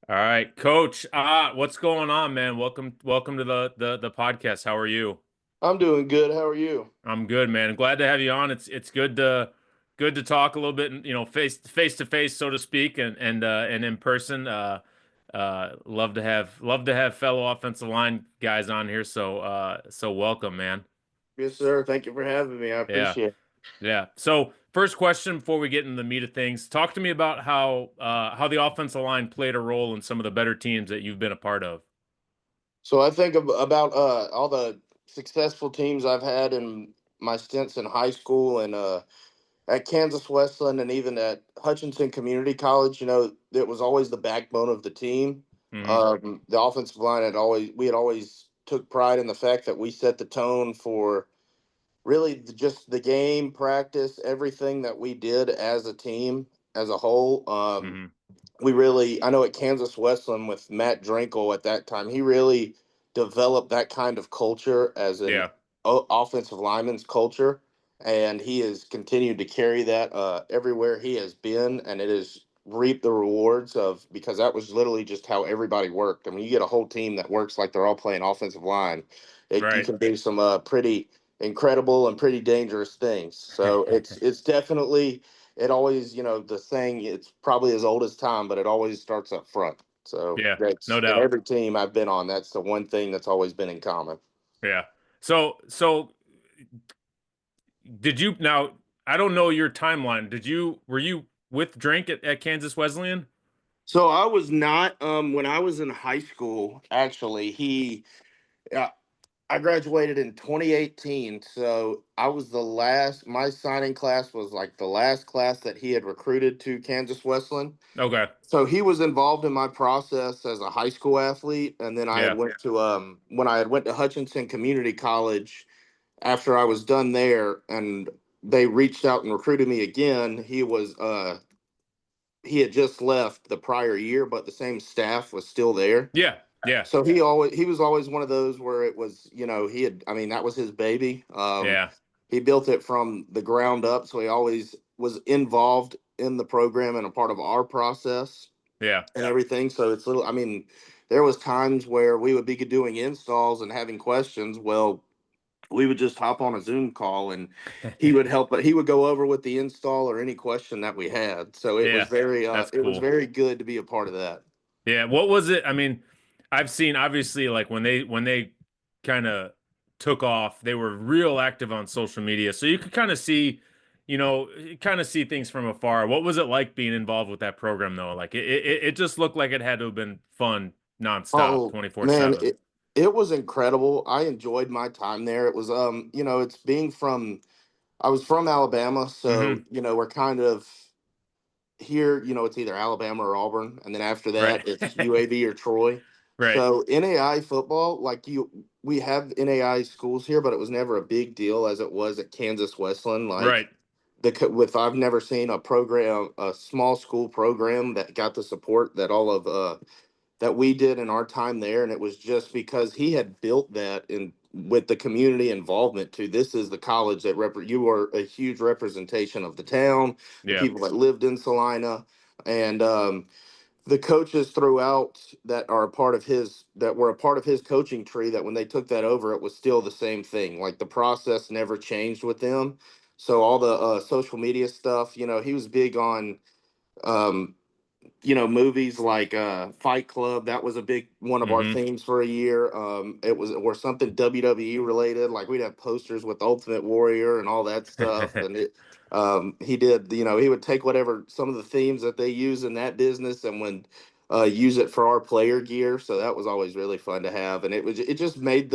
All right, Coach. What's going on, man? Welcome to the podcast. How are you? I'm doing good. How are you? I'm good, man. Glad to have you on. It's good to talk a little bit, face to face, so to speak, and in person. Love to have fellow offensive line guys on here. So welcome, man. Yes, sir. Thank you for having me. I Yeah. appreciate it. Yeah. So first question before we get into the meat of things, talk to me about how the offensive line played a role in some of the better teams that you've been a part of. So I think about all the successful teams I've had in my stints in high school and at Kansas Westland and even at Hutchinson Community College. It was always the backbone of the team. Hmm. The offensive line had always took pride in the fact that we set the tone for really just the game, practice, everything that we did as a team as a whole. Hmm. We really, I know at Kansas Westland with Matt Drinkle at that time, he really developed that kind of culture as an Yeah. offensive lineman's culture, and he has continued to carry that everywhere he has been, and it has reaped the rewards of because that was literally just how everybody worked. I mean, you get a whole team that works like they're all playing offensive line, you Right. can do some pretty incredible and pretty dangerous things. So it's definitely it always, the saying, it's probably as old as time, but it always starts up front. So Yeah. that's No in doubt. every team I've been on. That's the one thing that's always been in common. Yeah. So did you now I don't know your timeline. Were you with Drink at Kansas Wesleyan? So I was not when I was in high school. Actually, uh, I graduated in 2018. So I was the last. My signing class was like the last class that he had recruited to Kansas Westland. Okay. So he was involved in my process as a high school athlete, and then I had Yeah. went to when I had went to Hutchinson Community College after I was done there, and they reached out and recruited me again. He had just left the prior year, but the same staff was still there. Yeah. Yeah. So he was always one of those where it was, he had, I mean, that was his baby. Yeah. He built it from the ground up, so he always was involved in the program and a part of our process Yeah. and everything. So it's little, I mean, there was times where we would be doing installs and having questions. Well, we would just hop on a Zoom call and he would help, but he would go over with the install or any question that we had. So Yeah. That's it was cool. very good to be a part of that. Yeah. What was it? I mean, I've seen obviously like when they kind of took off, they were real active on social media. So you could kind of see, kind of see things from afar. What was it like being involved with that program though? Like it just looked like it had to have been fun nonstop, Oh man, 24/7. it was incredible. I enjoyed my time there. It was it's being from I was from Alabama, so Hmm. we're kind of here, it's either Alabama or Auburn, and then after Right. that it's UAB or Troy. Right. So NAI football, we have NAI schools here, but it was never a big deal as it was at Kansas Westland. Right. Like with I've never seen a small school program that got the support that all of that we did in our time there, and it was just because he had built that in with the community involvement too. This is the college that you are a huge representation of the town, the Yeah. people that lived in Salina, and the coaches throughout that were a part of his coaching tree. That when they took that over, it was still the same thing. Like the process never changed with them. So all the social media stuff, he was big on um, movies like Fight Club. That was a big one of our Hmm. themes for a year. It was or something WWE related. Like we'd have posters with Ultimate Warrior and all that stuff. And he did. He would take whatever some of the themes that they use in that business and when use it for our player gear. So that was always really fun to have. And it just made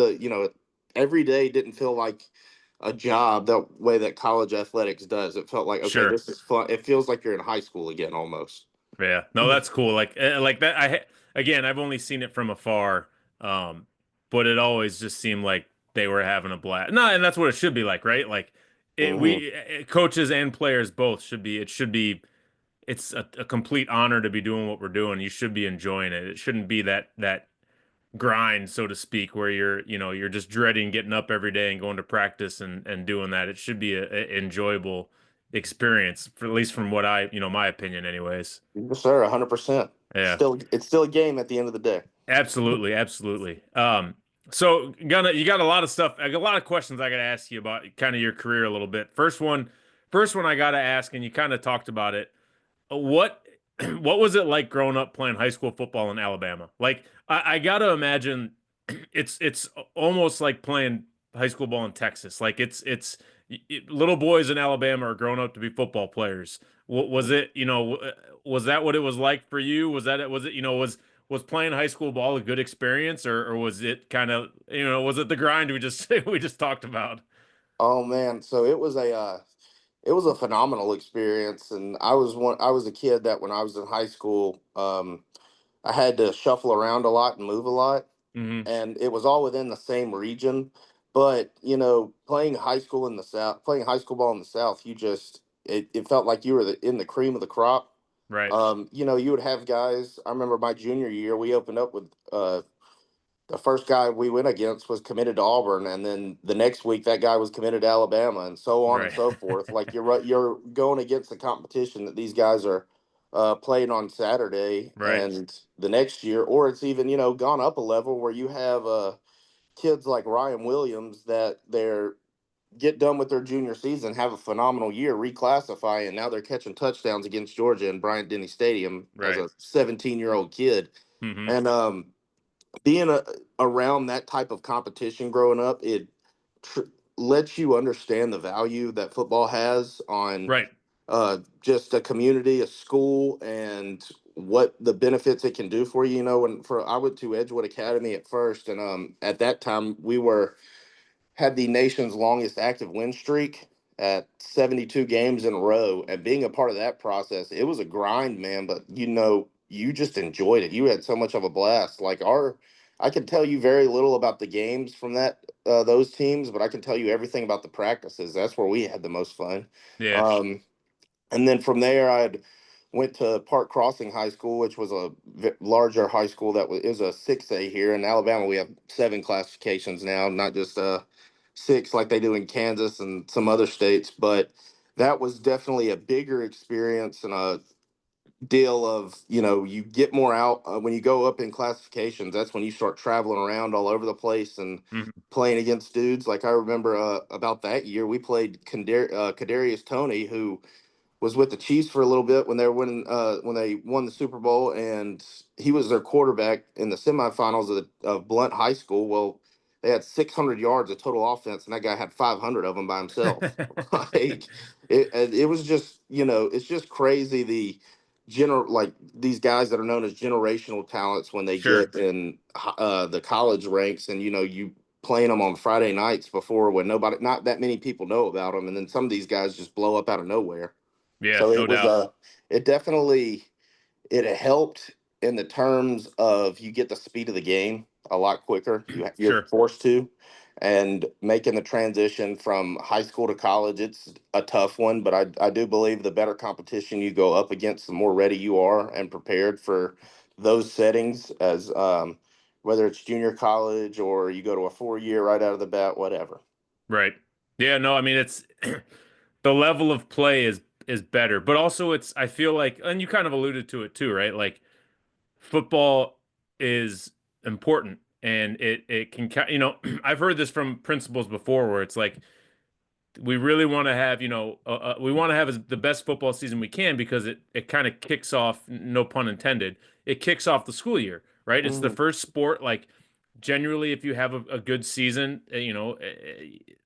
every day didn't feel like a job that way that college athletics does. It felt like, okay, Sure. this is fun. It feels like you're in high school again almost. Yeah. No, that's cool. Like that. Again, I've only seen it from afar, um, but it always just seemed like they were having a blast. No, and that's what it should be like, right? Like Mhm. coaches and players both should be. It should be. It's a complete honor to be doing what we're doing. You should be enjoying it. It shouldn't be that grind, so to speak, where you're just dreading getting up every day and going to practice and doing that. It should be a enjoyable experience, for at least from what my opinion, anyways. Yes, sir, 100%. Yeah. It's still a game at the end of the day. Absolutely, absolutely. So gonna you got a lot of stuff, I got a lot of questions I gotta ask you about kind of your career a little bit. First one I gotta ask, and you kind of talked about it. What what was it like growing up playing high school football in Alabama? Like I gotta imagine it's almost like playing high school ball in Texas. Like little boys in Alabama are growing up to be football players. Was it, was that what it was like for you? Was it, was playing high school ball a good experience, or was it kind of, was it the grind we just we just talked about? Oh man, so it was a phenomenal experience, and I was a kid that when I was in high school, I had to shuffle around a lot and move a lot, Hmm. and it was all within the same region. But playing high school ball in the South, it felt like you were in the cream of the crop. Right, You would have guys. I remember my junior year, we opened up with the first guy we went against was committed to Auburn, and then the next week that guy was committed to Alabama, and so on and right, so forth. Like you're going against the competition that these guys are playing on Saturday, right, and the next year, or it's even gone up a level where you have kids like Ryan Williams that they're get done with their junior season, have a phenomenal year, reclassify, and now they're catching touchdowns against Georgia in Bryant Denny Stadium as right. a 17-year-old kid, Hmm. and being around that type of competition growing up, it tr- lets you understand the value that football has on Right. just a community, a school, and what the benefits it can do for you. And I went to Edgewood Academy at first, and at that time we were had the nation's longest active win streak at 72 games in a row. And being a part of that process, it was a grind, man. But you just enjoyed it. You had so much of a blast. I can tell you very little about the games from those teams, but I can tell you everything about the practices. That's where we had the most fun. Yeah. Um, and then from there, I went to Park Crossing High School, which was a larger high school that was it was a 6A here in Alabama. We have seven classifications now, not just six like they do in Kansas and some other states. But that was definitely a bigger experience and a deal of you get more out when you go up in classifications. That's when you start traveling around all over the place and Hmm. playing against dudes. Like I remember about that year, we played Kadarius Toney, who was with the Chiefs for a little bit when they were winning when they won the Super Bowl, and he was their quarterback in the semifinals of Blunt High School. Well, they had 600 yards of total offense, and that guy had 500 of them by himself. Like it was just it's just crazy like these guys that are known as generational talents when they Sure. get in the college ranks, and you playing them on Friday nights before when not that many people know about them, and then some of these guys just blow up out of nowhere. Yeah, So no doubt. it definitely it helped in the terms of you get the speed of the game a lot quicker. You're Sure. forced to, and making the transition from high school to college, it's a tough one. But I do believe the better competition you go up against, the more ready you are and prepared for those settings. As whether it's junior college or you go to a 4 year right out of the bat, whatever. Right. Yeah, no, I mean it's the level of play is better, but also it's, I feel like, and you kind of alluded to it too, right? Like football is important, and it can I've heard this from principals before where it's like we really want to have, we want to have the best football season we can because it kind of kicks off, no pun intended, it kicks off the school year, right? It's the Mhm. first sport. Like generally, if you have a good season,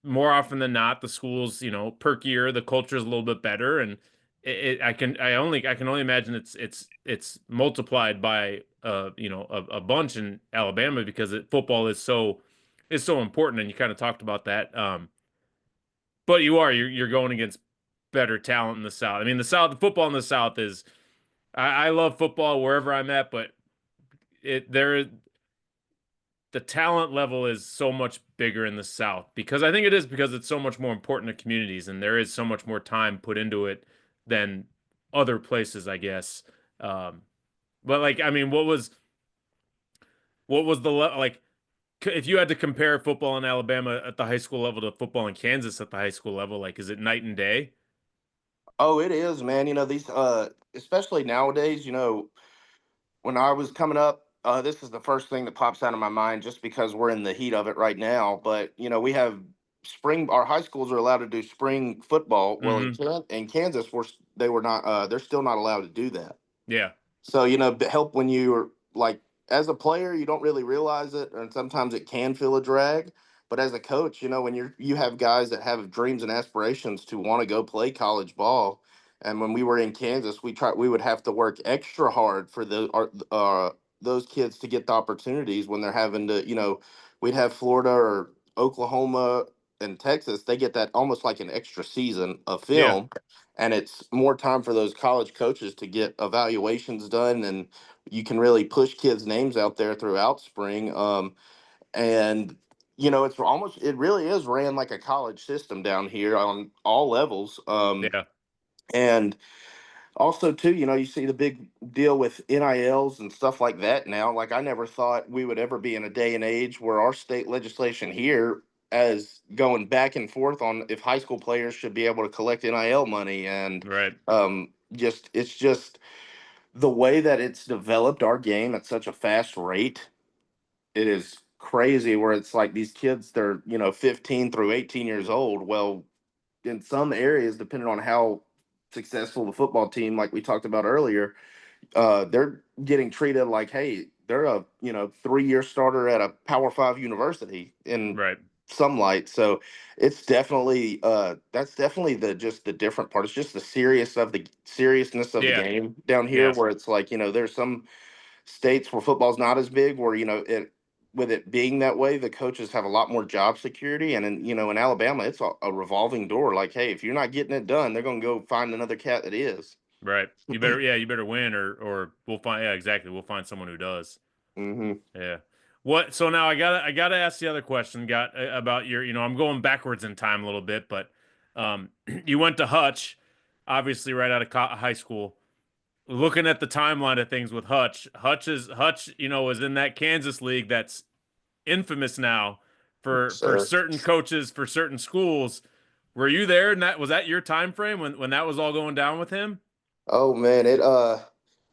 more often than not, the school's, perkier, the culture is a little bit better, and I can only imagine it's multiplied by a bunch in Alabama because football is so important, and you kind of talked about that. But you're going against better talent in the South. I mean, the football in the South is, I love football wherever I'm at, but it there the talent level is so much bigger in the South because I think it is because it's so much more important to communities, and there is so much more time put into it than other places, I guess. Um, but like, I mean, what was like if you had to compare football in Alabama at the high school level to football in Kansas at the high school level, like is it night and day? Oh, it is, man. These especially nowadays, when I was coming up, this is the first thing that pops out of my mind just because we're in the heat of it right now. But we have spring. Our high schools are allowed to do spring football. Well, Hmm. In Kansas, they were not. They're still not allowed to do that. Yeah. So, help when you're like, as a player, you don't really realize it, and sometimes it can feel a drag. But as a coach, when you have guys that have dreams and aspirations to want to go play college ball, and when we were in Kansas, we would have to work extra hard for those kids to get the opportunities when they're having to, we'd have Florida or Oklahoma and Texas, they get that almost like an extra season of Yeah. film, and it's more time for those college coaches to get evaluations done, and you can really push kids names out there throughout spring. And it really is ran like a college system down here on all levels. Yeah. And also too, you see the big deal with NILs and stuff like that now. Like, I never thought we would ever be in a day and age where our state legislation here as going back and forth on if high school players should be able to collect NIL money. And Right. just it's just the way that it's developed our game at such a fast rate. It is crazy where it's like these kids, they're 15 through 18 years old. Well, in some areas, depending on how successful the football team, like we talked about earlier, they're getting treated like, hey, they're a 3-year starter at a Power 5 university in Right. some light. So it's definitely that's definitely the different part. It's just the seriousness of the Yeah. game down here, Yeah. where it's like, there's some states where football's not as big, where it with it being that way, the coaches have a lot more job security. And in Alabama, it's a revolving door. Like, hey, if you're not getting it done, they're going to go find another cat that is. Right. You better, yeah, you better win, or we'll find, yeah, exactly. We'll find someone who does. Hmm. Yeah. What, so now I gotta ask the other question, about your, I'm going backwards in time a little bit, but you went to Hutch, obviously right out of high school. Looking at the timeline of things with Hutch, is in that Kansas league that's infamous now for So, certain coaches for certain schools. Were you there? And was that your time frame when that was all going down with him? oh man, I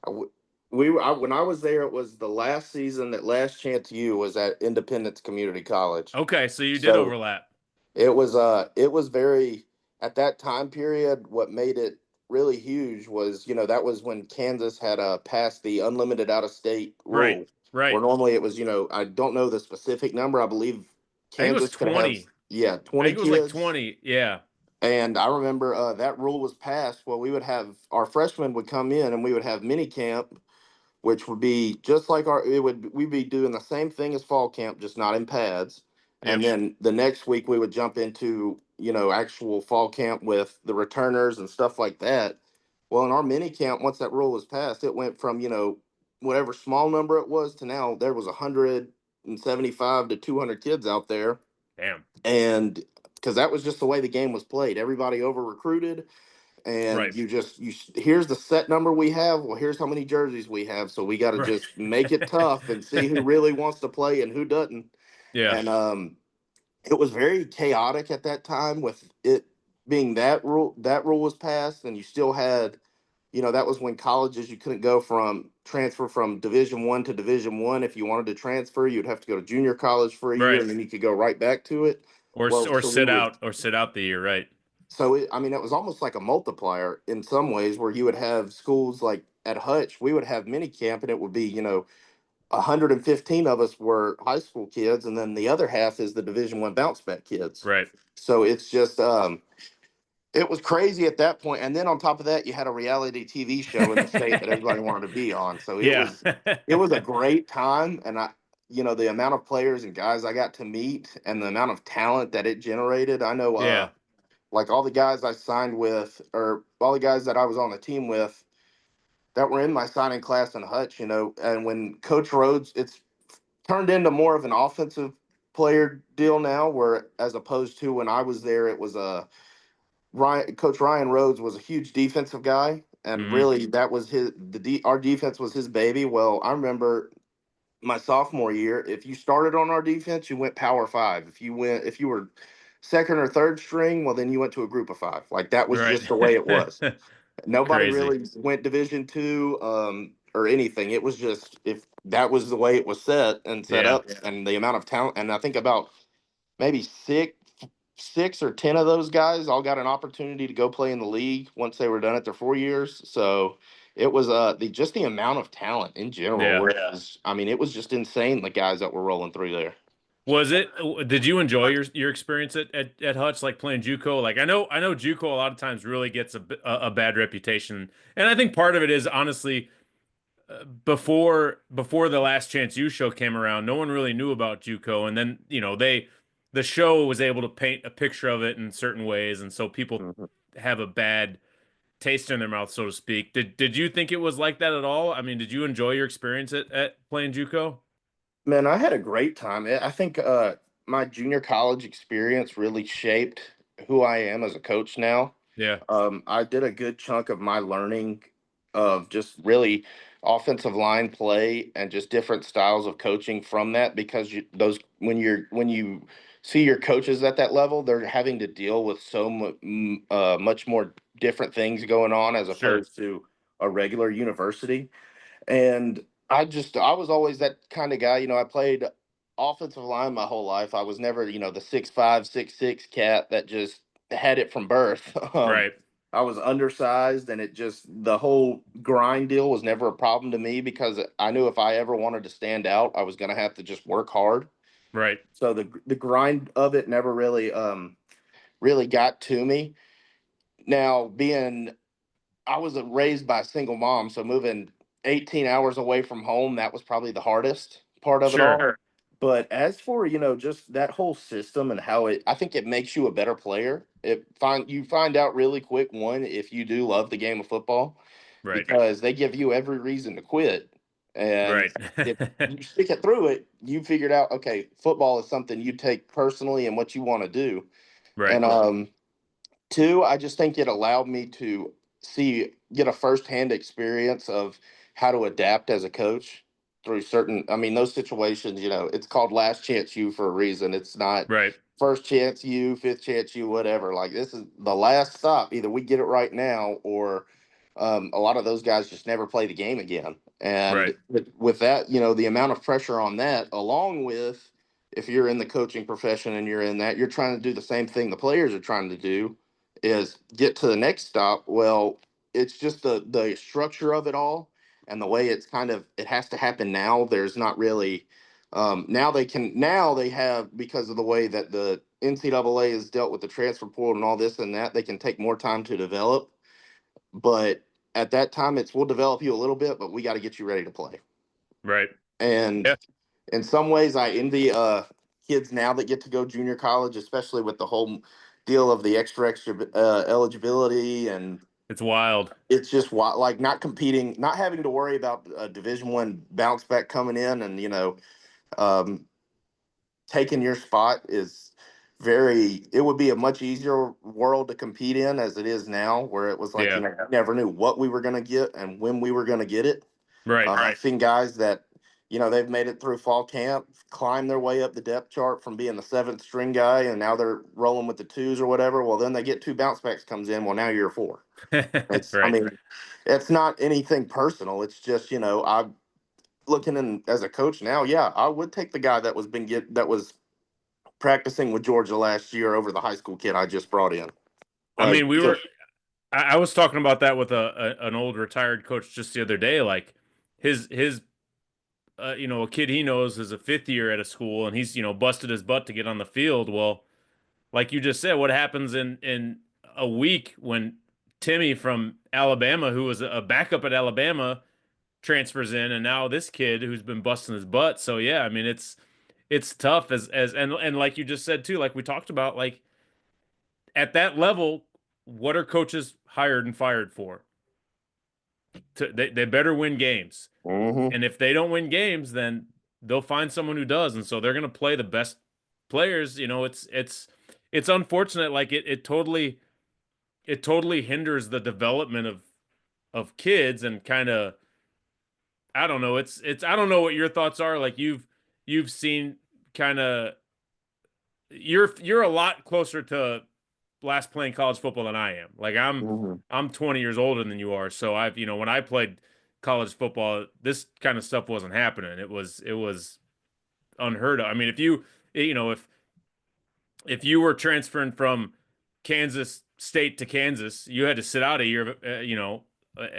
w- when I was there, it was the last season that Last Chance U was at Independence Community College. Okay, so you did So overlap. it was very, at that time period, what made it really huge was, that was when Kansas had passed the unlimited out of state Right, rule, right. where normally it was, I don't know the specific number. I believe I think it was Kansas could have, 20. yeah, I 20 think it was like kids. 20. Yeah. And I remember that rule was passed. Well, we would have our freshmen would come in and we would have mini camp, which would be just like we'd be doing the same thing as fall camp, just not in pads. And Yep. then the next week we would jump into, actual fall camp with the returners and stuff like that. Well, in our mini camp, once that rule was passed, it went from, whatever small number it was to now there was 175 to 200 kids out there. Damn. And because that was just the way the game was played, everybody over recruited, and Right. here's the set number we have. Well, here's how many jerseys we have, so we got to Right. just make it tough and see who really wants to play and who doesn't. Yeah. And it was very chaotic at that time, with it being that rule was passed, and you still had, that was when colleges, you couldn't go from transfer from Division 1 to Division 1. If you wanted to transfer, you'd have to go to junior college for a year, Right. and then you could go right back to it. Well, Or so we would sit out the year, right? I mean, it was almost like a multiplier in some ways, where you would have schools like at Hutch, we would have mini camp, and it would be, 115 of us were high school kids, and then the other half is the Division 1 bounce back kids. Right. So it's just, it was crazy at that point. And then on top of that, you had a reality TV show in the state that everybody wanted to be on. So it Yeah. was, it was a great time. And the amount of players and guys I got to meet and the amount of talent that it generated. I know, Yeah. like all the guys I signed with, or all the guys that I was on the team with that were in my signing class in Hutch, and when Coach Rhodes, it's turned into more of an offensive player deal now, where as opposed to when I was there, it was Coach Ryan Rhodes was a huge defensive guy, and Hmm. really that was our defense was his baby. Well, I remember my sophomore year, if you started on our defense, you went Power 5. If you were second or third string, well, then you went to a group of five. Like, that was Right. just the way it was. Nobody Crazy. really went Division 2, or anything. It was just if that was the way it was set and set Yeah. up, and the amount of talent. And I think about maybe six or 10 of those guys all got an opportunity to go play in the league once they were done at their 4 years. So it was the amount of talent in general. Yeah. Whereas I mean, it was just insane the guys that were rolling through there. Was it? Did you enjoy your experience at Hutch, like playing JUCO? Like I know JUCO a lot of times really gets a bad reputation, and I think part of it is honestly before the Last Chance U show came around, no one really knew about JUCO, and then the show was able to paint a picture of it in certain ways, and so people Mhm. have a bad taste in their mouth, so to speak. Did you think it was like that at all? I mean, did you enjoy your experience at playing JUCO? Man, I had a great time. I think my junior college experience really shaped who I am as a coach now. Yeah, I did a good chunk of my learning of just really offensive line play and just different styles of coaching from that because those when you see your coaches at that level, they're having to deal with much more different things going on as sure. opposed to a regular university. And I was always that kind of guy. I played offensive line my whole life. I was never, the 6'5", 6'6" cat that just had it from birth. Right, I was undersized, and it just the whole grind deal was never a problem to me because I knew if I ever wanted to stand out, I was going to have to just work hard. right. So the grind of it never really got to me. Now being I was raised by a single mom, so moving 18 hours away from home, that was probably the hardest part of it all. Sure. Sure. But as for, just that whole system and how I think it makes you a better player. You find out really quick, one, if you do love the game of football, Right. because they give you every reason to quit. And Right. if you stick it through it, you figured out, okay, football is something you take personally and what you want to do. Right. And two, I just think it allowed me to get a firsthand experience of how to adapt as a coach through I mean, those situations, it's called last chance you for a reason. It's not Right. first chance you, fifth chance you, whatever. Like, this is the last stop. Either we get it right now, or a lot of those guys just never play the game again. And Right. with that, the amount of pressure on that, along with if you're in the coaching profession and you're in that, you're trying to do the same thing the players are trying to do, is get to the next stop. Well, it's just the structure of it all and the way it has to happen now. There's not really now they have, because of the way that the NCAA has dealt with the transfer portal and all this and that, they can take more time to develop. But at that time, we'll develop you a little bit, but we got to get you ready to play. Right. And Yeah. in some ways, I envy kids now that get to go junior college, especially with the whole deal of the extra eligibility. And It's wild. it's just like not competing, not having to worry about a Division I bounce back coming in, and um, taking your spot is it would be a much easier world to compete in as it is now, where it was like, Yeah. you never knew what we were going to get and when we were going to get it. Right. I've seen guys that, they've made it through fall camp, climbed their way up the depth chart from being the seventh string guy, and now they're rolling with the twos or whatever. Well, then they get two bounce backs comes in. Well, now you're a four. I Right. mean, it's not anything personal. It's just, I'm looking in as a coach now. Yeah, I would take the guy that was practicing with Georgia last year over the high school kid I just brought in. I Like, mean, I was talking about that with an old retired coach just the other day. Like his a kid he knows is a fifth year at a school, and he's busted his butt to get on the field. Well, like you just said, what happens in a week when Timmy from Alabama, who was a backup at Alabama, transfers in, and now this kid who's been busting his butt. So yeah, I mean it's tough as and like you just said too, like we talked about, like at that level, what are coaches hired and fired for? They better win games. mm-hmm. And if they don't win games, then they'll find someone who does. And so they're going to play the best players. It's unfortunate. Like it totally hinders the development of kids and kind of, I don't know. I don't know what your thoughts are. Like you've seen kind of, you're a lot closer to last playing college football than I am. Like Mm-hmm. I'm 20 years older than you are. So when I played college football, this kind of stuff wasn't happening. It was unheard of. I mean, if you you know if you were transferring from Kansas State to Kansas, you had to sit out a year,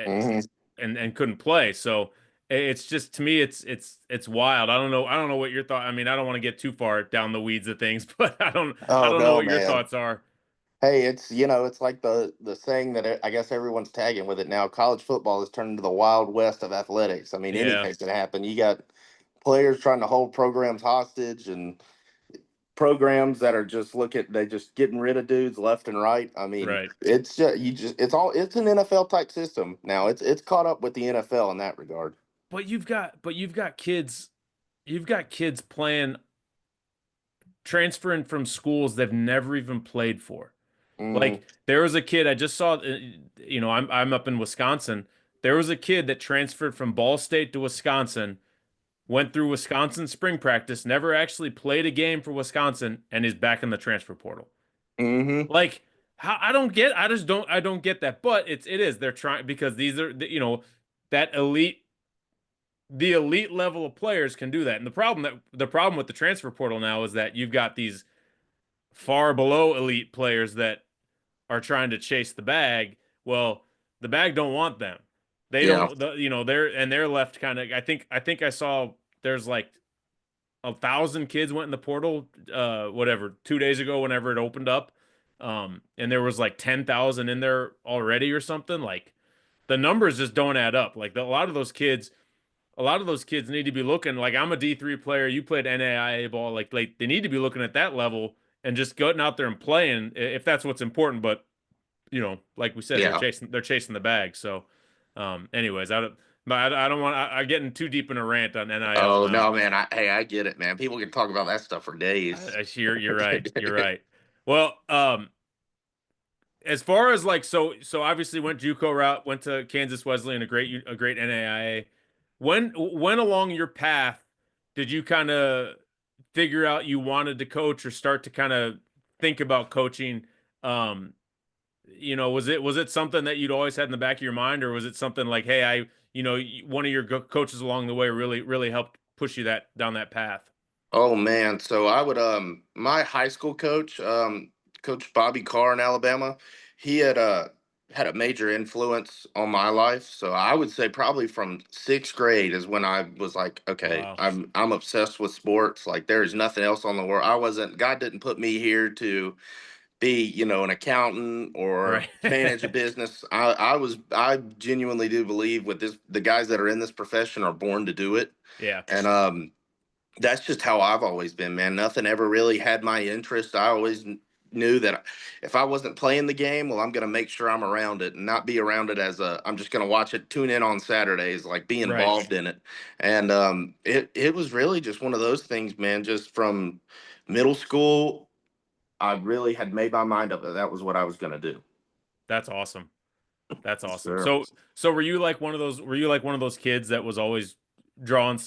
Hmm. and couldn't play. So it's just, to me, it's wild. I don't know what your thought. I mean, I don't want to get too far down the weeds of things, but I Oh don't know no, what your man. thoughts are. Hey, it's it's like the saying that I guess everyone's tagging with it now. College football has turned into the wild west of athletics. I mean, Yeah, anything can happen. You got players trying to hold programs hostage, and programs that are just they just getting rid of dudes left and right. I mean, right. it's just it's an NFL type system now. It's caught up with the NFL in that regard. But you've got kids playing, transferring from schools they've never even played for. Hmm. Like, there was a kid I just saw, I'm up in Wisconsin. There was a kid that transferred from Ball State to Wisconsin, went through Wisconsin spring practice, never actually played a game for Wisconsin, and is back in the transfer portal. Hmm. Like, how, I don't get that. But it is, they're trying, because these are that elite the elite level of players can do that. And the problem with the transfer portal now is that you've got these far below elite players that are trying to chase the bag. Well, the bag don't want them. They Yeah. don't, they're left kind of. I think I saw there's like 1,000 kids went in the portal, whatever, 2 days ago, whenever it opened up, and there was like 10,000 in there already or something. Like, the numbers just don't add up. Like, a lot of those kids need to be looking, like, I'm a D3 player. You played NAIA ball. Like they need to be looking at that level and just going out there and playing, if that's what's important. But, like we said, Yeah. they're chasing the bag. So, anyways, I don't want, I'm getting too deep in a rant on NIL Oh now. no, man. I get it, man. People can talk about that stuff for days. You're right. You're right. Well, as far as, like, so obviously went JUCO route, went to Kansas Wesleyan, a great NAIA. When along your path did you kind of figure out you wanted to coach, or start to kind of think about coaching? Um, was it something that you'd always had in the back of your mind, or was it something like, hey, one of your coaches along the way really helped push you that down that path? Oh man, so I would my high school coach, Coach Bobby Carr in Alabama, he had a major influence on my life. So I would say probably from 6th grade is when I was like, okay, Wow. I'm obsessed with sports. Like there's nothing else on the world. God didn't put me here to be, an accountant or Right. manage a business. I genuinely do believe with the guys that are in this profession are born to do it. Yeah. And that's just how I've always been, man. Nothing ever really had my interest. I always knew that if I wasn't playing the game, well, I'm going to make sure I'm around it and not be around it as I'm just going to watch it, tune in on Saturdays, like be Right. involved in it. And it was really just one of those things, man. Just from middle school, I really had made my mind up that that was what I was going to do. That's awesome. That's awesome. Sure. So were you like one of those kids that was always drawing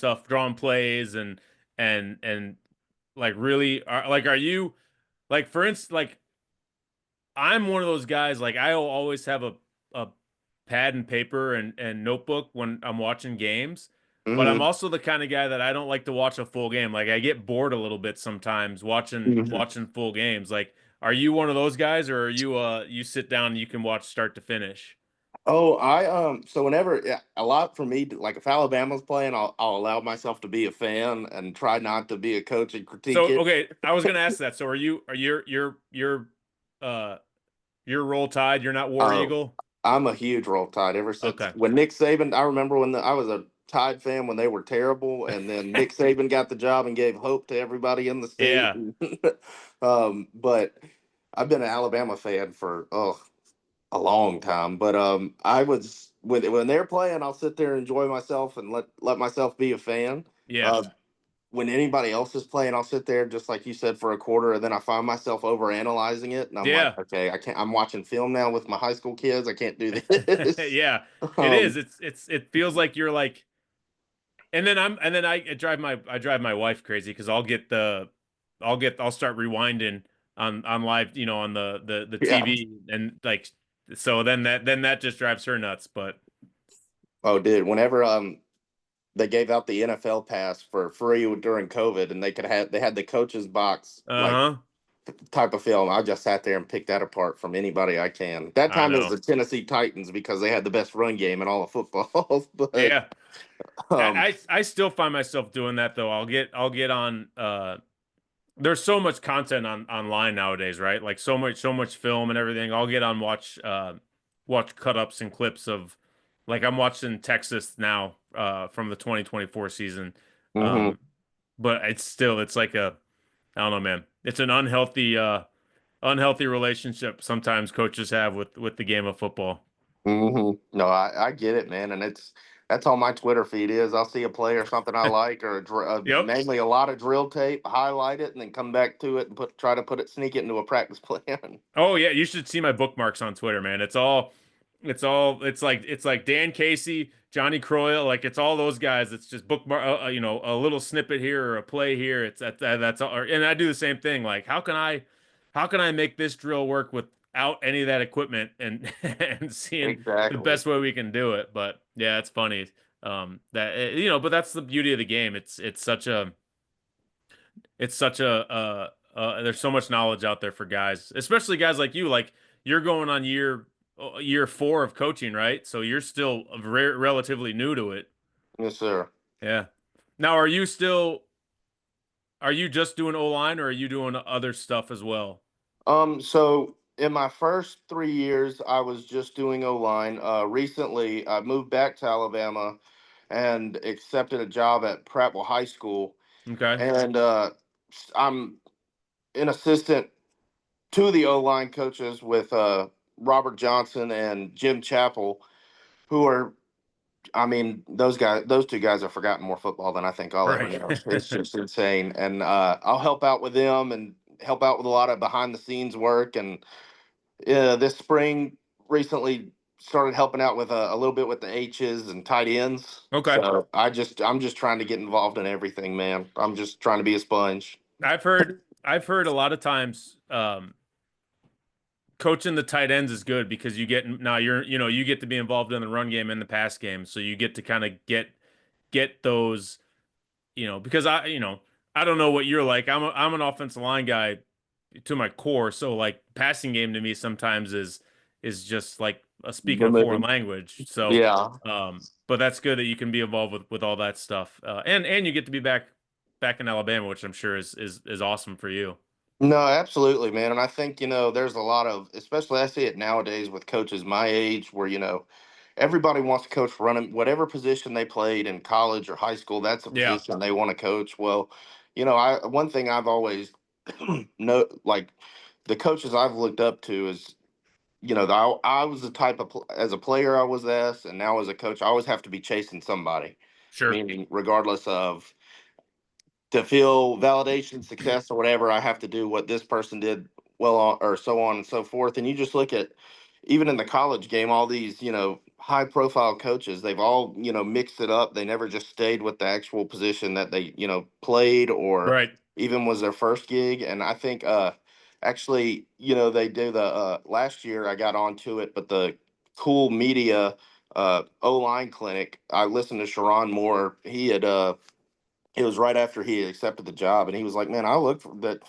plays, and like, really, are you, like, for instance, like, I'm one of those guys, like, I'll always have a pad and paper and notebook when I'm watching games, but I'm Hmm. also the kind of guy that I don't like to watch a full game. Like, I get bored a little bit sometimes watching full games. Like, are you one of those guys, or are you sit down and you can watch start to finish? Oh, so whenever, yeah, a lot for me, like if Alabama's playing, I'll allow myself to be a fan and try not to be a coach and critique So, it. okay, I was gonna ask that. So, uh you're Roll Tide, you're not War Oh, Eagle? I'm a huge Roll Tide ever since Okay. when Nick Saban. I remember when I was a Tide fan when they were terrible, and then Nick Saban got the job and gave hope to everybody in the state. Yeah. But I've been an Alabama fan for a long time. But I was when they're playing, I'll sit there and enjoy myself and let myself be a fan. Yeah. Uh, when anybody else is playing, I'll sit there just like you said for a quarter, and then I find myself over analyzing it, and I'm like, Yeah. okay, I can't. I'm watching film now with my high school kids. I can't do this. Yeah. It is. um, It feels like you're like, and then I drive my wife crazy, because I'll start rewinding on live, on the yeah, TV, and, like, so then that just drives her nuts. But Oh, dude, whenever they gave out the NFL pass for free during COVID, and they had the coaches box like Uh-huh. type of film. I just sat there and picked that apart from anybody I can. That I time it was know. the Tennessee Titans because they had the best run game in all of football. But Yeah. um, I still find myself doing that though. I'll get on there's so much content on online nowadays, right? Like so much film and everything. I'll get on watch cut ups and clips of like I'm watching Texas now from the 2024 season. mhm, Um but it's like a I don't know, man. It's an unhealthy relationship sometimes coaches have with the game of football. no, I get it, man, and that's all my Twitter feed is. I'll see a play or something I like, or Yep. mainly a lot of drill tape, highlight it, and then come back to it and try to put it, sneak it into a practice plan. Oh yeah, you should see my bookmarks on Twitter, man. It's like Dan Casey, Johnny Croyle, like it's all those guys. It's just bookmark, a little snippet here or a play here. It's that's all. And I do the same thing. Like how can I make this drill work without any of that equipment and and seeing the Exactly. best way we can do it. But yeah, it's funny. But that's the beauty of the game. There's so much knowledge out there for guys, especially guys like you. Like you're going on year 4 of coaching, right? So you're still relatively new to it. Yes, sir. Yeah. Now, are you just doing O line or are you doing other stuff as well? So in my first 3 years, I was just doing O line. Recently, I moved back to Alabama and accepted a job at Prattville High School, Okay. and I'm an assistant to the O line coaches with Robert Johnson and Jim Chappell, who are, I mean, those two guys have forgotten more football than I think I'll ever Right. know. It's just insane, and I'll help out with them and help out with a lot of behind the scenes work. And this spring, recently started helping out with a little bit with the H's and tight ends. Okay. So I'm just trying to get involved in everything, man. I'm just trying to be a sponge. I've heard a lot of times coaching the tight ends is good because you get to be involved in the run game and the pass game, so you get to kind of get those because I don't know what you're like. I'm an offensive line guy to my core, so like passing game to me sometimes is just like speaking The a foreign movie. language. So, Yeah. but that's good that you can be involved with all that stuff, and you get to be back in Alabama, which I'm sure is awesome for you. No, absolutely, man. And I think, there's a lot of, especially I see it nowadays with coaches my age, where, everybody wants to coach running whatever position they played in college or high school. That's a Yeah, position they want to coach. Well, one thing I've always know, like the coaches I've looked up to is, I was the type of, as a player, I was this, and now as a coach, I always have to be chasing somebody, sure. meaning regardless of to feel validation, success, or whatever, I have to do what this person did well on, or so on and so forth. And you just look at even in the college game, all these, high profile coaches, they've all, mixed it up. They never just stayed with the actual position that they, played or Right. even was their first gig. And I think actually, they do the last year I got onto it, but the cool media O line clinic, I listened to Sharon Moore. It was right after he had accepted the job, and he was like, "Man, I look for that.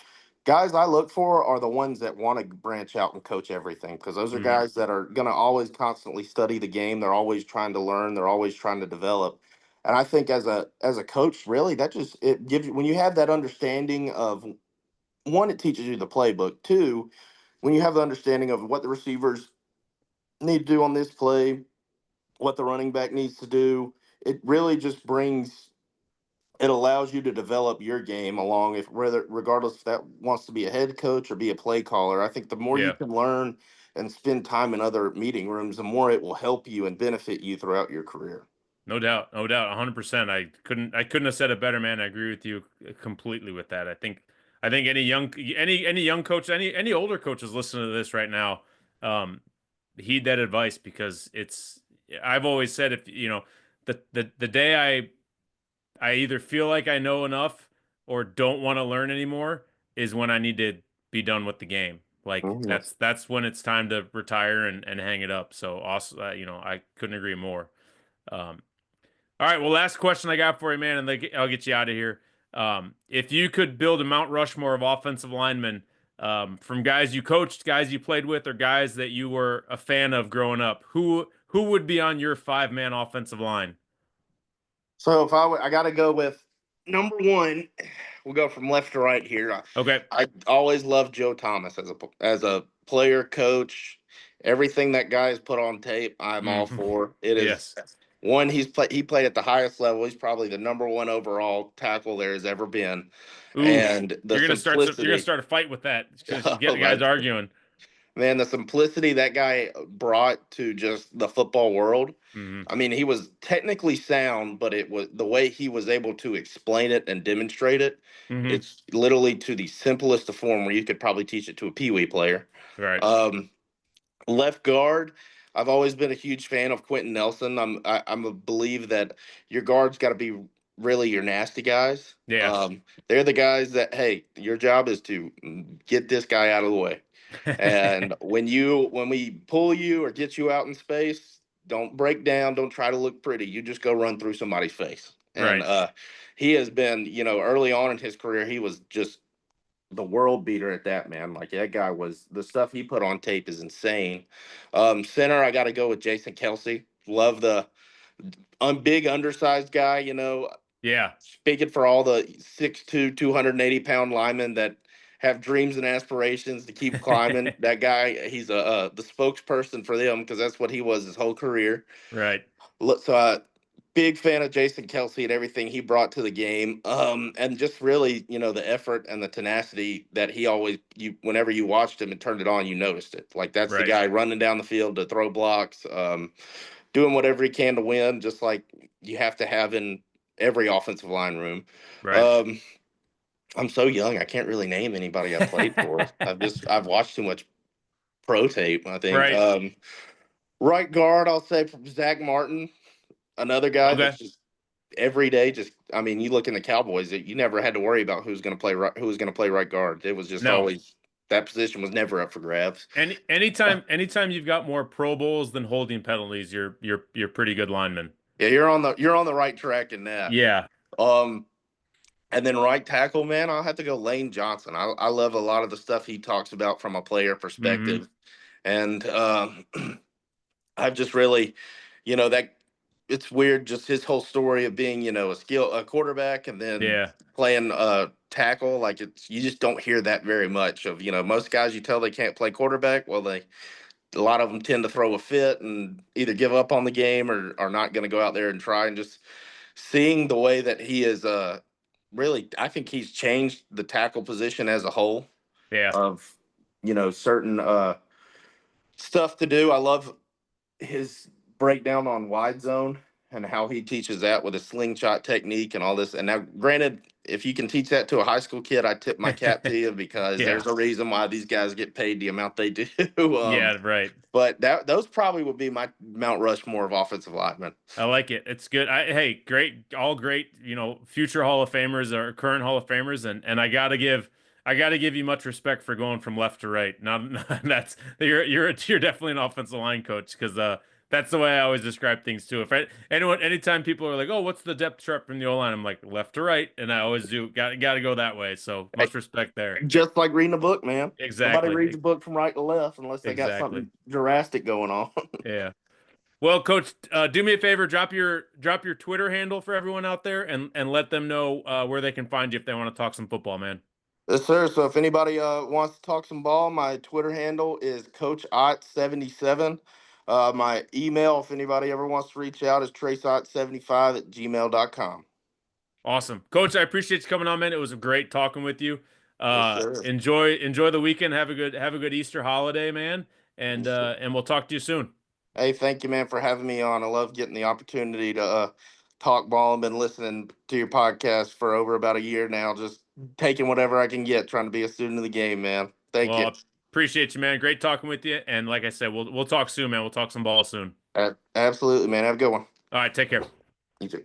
Guys I look for are the ones that want to branch out and coach everything because those are Hmm. guys that are going to always constantly study the game. They're always trying to learn. They're always trying to develop." And I think as a coach, really, that just it gives you when you have that understanding of one, it teaches you the playbook. Two, when you have the understanding of what the receivers need to do on this play, what the running back needs to do, it really just brings it allows you to develop your game along if whether regardless if that wants to be a head coach or be a play caller. I think the more you Yeah. can learn and spend time in other meeting rooms, the more it will help you and benefit you throughout your career. No doubt, no doubt, 100%. I couldn't have said it better, man. I agree with you completely with that. I think any young coach, any older coaches listening to this right now, um, heed that advice because I've always said if the day I either feel like I know enough or don't want to learn anymore is when I need to be done with the game. Like Mhm. that's when it's time to retire and hang it up. So also, I couldn't agree more. Um, all right. Well, last question I got for you, man, and I'll get you out of here. If you could build a Mount Rushmore of offensive linemen, from guys you coached, guys you played with, or guys that you were a fan of growing up, who would be on your 5-man offensive line? So if I got to go with number one, we'll go from left to right here. Okay. I always loved Joe Thomas as a player, coach. Everything that guy has put on tape, I'm all Mhm. for. It is Yes. one, he played at the highest level. He's probably the number one overall tackle there has ever been, Oof. and the You're gonna simplicity. start a fight with that. Just get Oh the my guys arguing. man, the simplicity that guy brought to just the football world. Hmm. I mean, he was technically sound, but it was the way he was able to explain it and demonstrate it. Hmm. It's literally to the simplest of form where you could probably teach it to a peewee player. Right. Um, Left guard, I've always been a huge fan of Quentin Nelson. I'm a believe that your guards got to be really your nasty guys. Yeah. They're the guys that, hey, your job is to get this guy out of the way. And when we pull you or get you out in space, don't break down, don't try to look pretty. You just go run through somebody's face. And Right. he has been, early on in his career, he was just the world beater at that, man. Like that guy was the stuff he put on tape is insane. Center, I got to go with Jason Kelsey. Love the big undersized guy. Yeah. Speaking for all the 6'2", 280-pound linemen that have dreams and aspirations to keep climbing. That guy, he's the spokesperson for them because that's what he was his whole career. Right. So, big fan of Jason Kelsey and everything he brought to the game. And just really, the effort and the tenacity that he always, whenever you watched him and turned it on, you noticed it. Like that's the Right. guy running down the field to throw blocks, doing whatever he can to win, just like you have to have in every offensive line room. Right. Um, I'm so young, I can't really name anybody I played for. I've watched too much pro tape, I think. Right. Right guard, I'll say from Zach Martin, another guy Okay. that's just every day. Just I mean, you look in the Cowboys, you never had to worry about who was going to play right guard. It was just No. always that position was never up for grabs. Anytime you've got more Pro Bowls than holding penalties, you're pretty good lineman. Yeah, you're on the right track in that. Yeah. Um, and then right tackle, man, I'll have to go Lane Johnson. I love a lot of the stuff he talks about from a player Hmm. perspective, and I've just really, that it's weird just his whole story of being, a quarterback and then Yeah. playing tackle. Like it's you just don't hear that very much of, most guys you tell they can't play quarterback. Well, a lot of them tend to throw a fit and either give up on the game or are not going to go out there and try. And just seeing the way that he is really, I think he's changed the tackle position as a whole Yeah. of, certain stuff to do. I love his breakdown on wide zone and how he teaches that with a slingshot technique and all this. And now, granted, if you can teach that to a high school kid, I tip my cap to you because Yeah. there's a reason why these guys get paid the amount they do. Yeah. Right. But those probably would be my Mount Rushmore of offensive linemen. I like it. It's good. Hey, great, all great. Future Hall of Famers or current Hall of Famers, and I gotta give you much respect for going from left to right. Not that's you're definitely an offensive line coach because that's the way I always describe things too. Anytime people are like, oh, what's the depth chart from the O line? I'm like left to right, and I always do. Got to go that way. So Hey, much respect there. just like reading a book, man. Nobody reads Exactly. a book from right to left unless they got Exactly. something drastic going on. Yeah. Well, Coach, do me a favor, drop your Twitter handle for everyone out there, and let them know where they can find you if they want to talk some football, man. Yes, sir. So if anybody wants to talk some ball, my Twitter handle is Coach Ott77. My email, if anybody ever wants to reach out, is traceott75@gmail.com. Awesome, Coach. I appreciate you coming on, man. It was great talking with you. Yes, sir. Enjoy the weekend. Have a good Easter holiday, man. And Yes, sir. and we'll talk to you soon. Hey, thank you, man, for having me on. I love getting the opportunity to talk ball. I've been listening to your podcast for over about a year now, just taking whatever I can get, trying to be a student of the game, man. Thank you. Well, appreciate you, man. Great talking with you. And like I said, we'll talk soon, man. We'll talk some ball soon. Absolutely, man. Have a good one. All right, take care. You too.